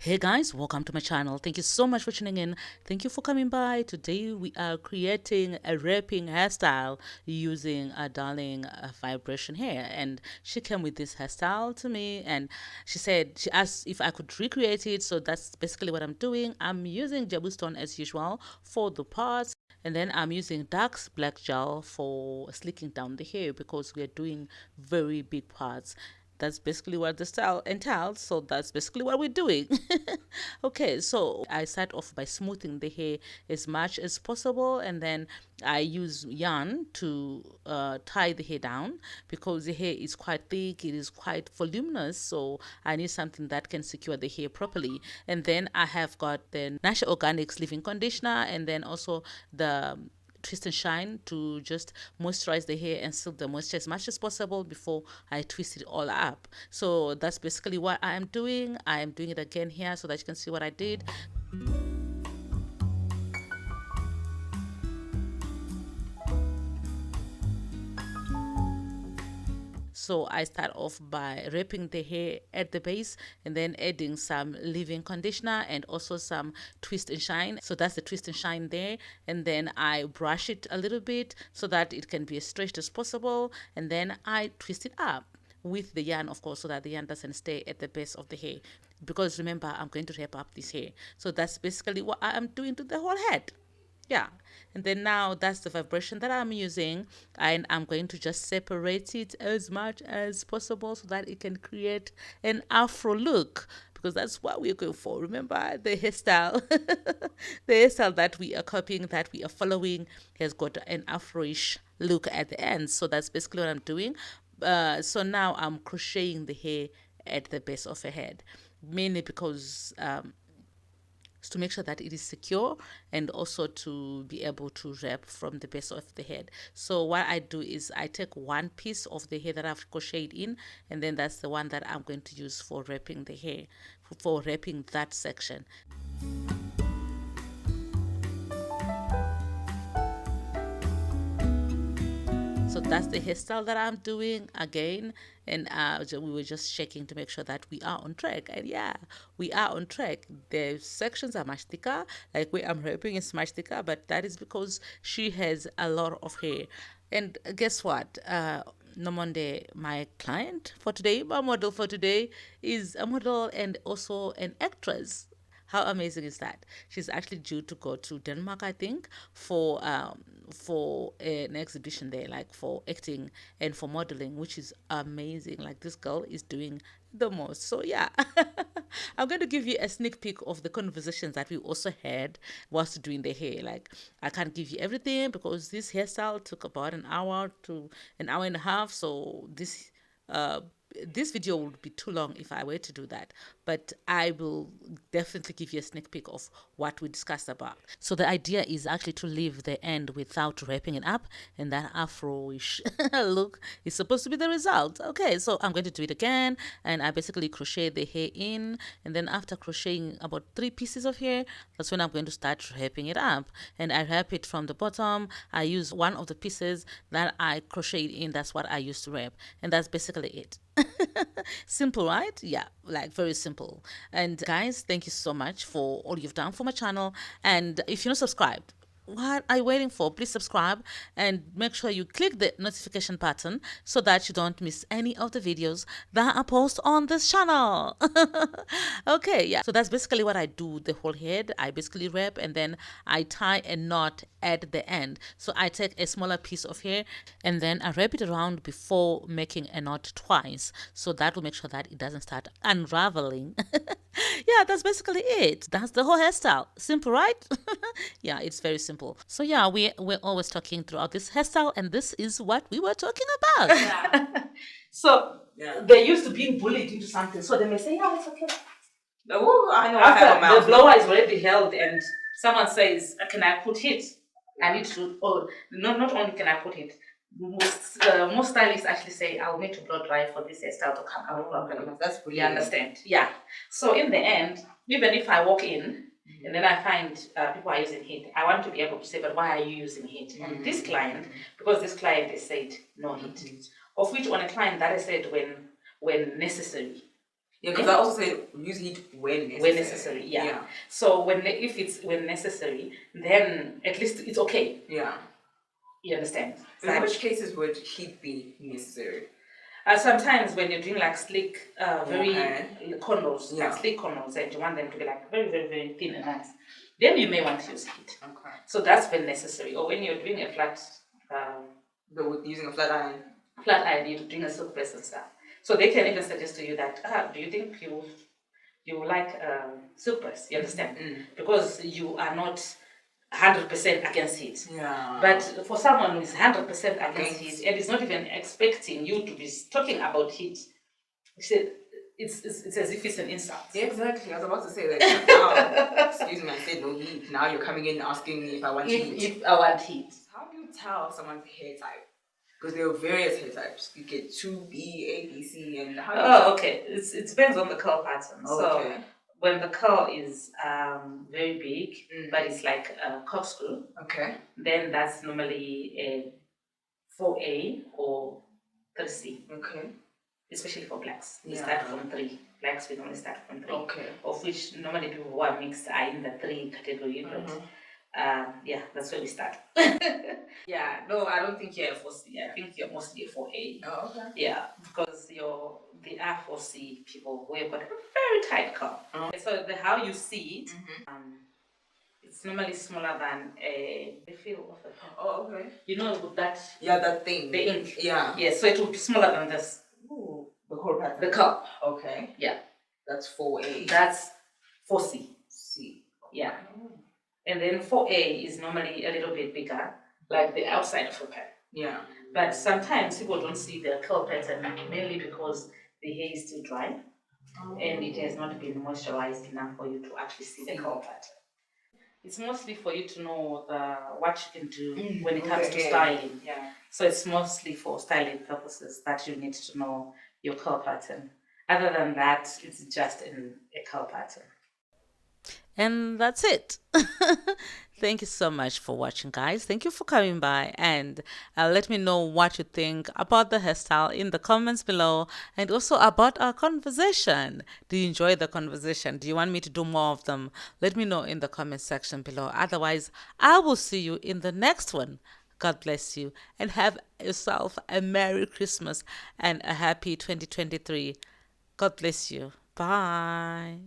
Hey guys, welcome to my channel. Thank you so much for tuning in. Thank you for coming by. Today we are creating a wrapping hairstyle using a darling vibration hair, and she came with this hairstyle to me and she asked if I could recreate it. So that's basically what I'm doing. I'm using Jabustone as usual for the parts, and then I'm using dark black gel for slicking down the hair because we're doing very big parts. That's basically what the style entails. So that's basically what we're doing. Okay, so I start off by smoothing the hair as much as possible, and then I use yarn to tie the hair down because the hair is quite thick, it is quite voluminous, so I need something that can secure the hair properly. And then I have got the Natural Organics leave-in conditioner, and then also the twist and shine to just moisturize the hair and silk the moisture as much as possible before I twist it all up. So that's basically what I am doing. I am doing it again here so that you can see what I did. So I start off by wrapping the hair at the base and then adding some leave-in conditioner and also some twist and shine. So that's the twist and shine there. And then I brush it a little bit so that it can be as stretched as possible. And then I twist it up with the yarn, of course, so that the yarn doesn't stay at the base of the hair. Because remember, I'm going to wrap up this hair. So that's basically what I am doing to the whole head. Yeah, and then now that's the vibration that I'm using, and I'm going to just separate it as much as possible so that it can create an afro look, because that's what we're going for. Remember, the hairstyle the hairstyle that we are copying, that we are following, has got an afroish look at the end. So that's basically what I'm doing. So now I'm crocheting the hair at the base of her head, mainly because to make sure that it is secure and also to be able to wrap from the base of the head. So what I do is I take one piece of the hair that I've crocheted in, and then that's the one that I'm going to use for wrapping the hair, for wrapping that section. So that's the hairstyle that I'm doing again, and we were just checking to make sure that we are on track. And yeah, we are on track. The sections are much thicker, like where I'm wrapping is much thicker, but that is because she has a lot of hair. And guess what? Nomonde, my client for today, my model for today, is a model and also an actress. How amazing is that? She's actually due to go to Denmark, I think, for an exhibition there, like for acting and for modeling, which is amazing. Like this girl is doing the most. So yeah, I'm going to give you a sneak peek of the conversations that we also had whilst doing the hair. Like I can't give you everything because this hairstyle took about an hour to an hour and a half. So uh, this video would be too long if I were to do that, but I will definitely give you a sneak peek of what we discussed about. So the idea is actually to leave the end without wrapping it up, and that afro-ish look is supposed to be the result. Okay, so I'm going to do it again, and I basically crochet the hair in, and then after crocheting about 3 pieces of hair, that's when I'm going to start wrapping it up. And I wrap it from the bottom. I use one of the pieces that I crocheted in, that's what I used to wrap, and that's basically it. Simple, right? Yeah, like very simple. And guys, thank you so much for all you've done for my channel. And if you're not subscribed, what are you waiting for? Please subscribe and make sure you click the notification button so that you don't miss any of the videos that I post on this channel. Okay, yeah. So that's basically what I do the whole head. I basically wrap and then I tie a knot at the end. So I take a smaller piece of hair and then I wrap it around before making a knot twice. So that will make sure that it doesn't start unraveling. Yeah, that's basically it. That's the whole hairstyle. Simple, right? Yeah, it's very simple. So yeah, we're always talking throughout this hairstyle, and this is what we were talking about. Yeah. So yeah, they're used to being bullied into something, so they may say, "Yeah, it's okay." Oh, I know. After the blower is already held, and someone says, "Can I put it?" I need to. Oh, not only can I put it. Most stylists actually say, "I'll need to blow dry for this hairstyle to come out properly." That's brilliant. You understand? Yeah. So in the end, even if I walk in and then I find people are using heat, I want to be able to say, "But why are you using heat on this client?" Because this client has said no heat, of which on a client that I said when necessary. Yeah, because I also say use heat when necessary. When necessary, yeah. So if it's when necessary, then at least it's okay. Yeah. You understand? But in which cases would heat be necessary? Sometimes when you're doing like slick, very cornrows, Yeah. like slick cornrows, and you want them to be like very, very, very thin and nice, then you may want to use heat. Okay. So that's when necessary. Or when you're doing a flat, using a flat iron. Flat iron, you're doing a silk press and stuff. So they can even suggest to you that, do you think you like silk press? You understand? Because you are not 100% against it. Yeah. But for someone who is 100% against it and is not even expecting you to be talking about it, it's as if it's an insult. Yeah, exactly. I was about to say that. Now, excuse me, I said no heat. Now you're coming in asking me if I want heat. If I want heat. How do you tell someone's hair type? Because there are various hair types. You get 2B, A, B, C, and how do you okay. It depends on the curl pattern. Okay. So when the curl is very big, but it's like a corkscrew, okay, then that's normally a 4A or 3C. Okay. Especially for blacks. We Yeah. start from 3. Blacks, we normally start from 3. Okay. Of which normally people who are mixed are in the 3 category. But yeah, that's where we start. Yeah, no, I don't think you're a 4C. I think you're mostly a 4A. Oh, okay. Yeah, because the R4C people who have got a very tight curl. So how you see it, it's normally smaller than a refill of the pen. Oh, okay. You know that? Yeah, that thing. The ink. Yeah. Yeah, so it will be smaller than this. Ooh, the whole pattern. The curl. Okay. Yeah. That's 4A. That's 4C. C. Yeah. And then 4A is normally a little bit bigger, like the outside of a pen. Yeah. But sometimes people don't see the curl pattern mainly because the hair is still dry and it has not been moisturized enough for you to actually see the curl pattern. It's mostly for you to know what you can do when it comes to styling. Yeah. So it's mostly for styling purposes that you need to know your curl pattern. Other than that, it's just a curl pattern. And that's it. Thank you so much for watching, guys. Thank you for coming by, and let me know what you think about the hairstyle in the comments below, and also about our conversation. Do you enjoy the conversation? Do you want me to do more of them? Let me know in the comment section below. Otherwise, I will see you in the next one. God bless you, and have yourself a Merry Christmas and a happy 2023. God bless you. Bye.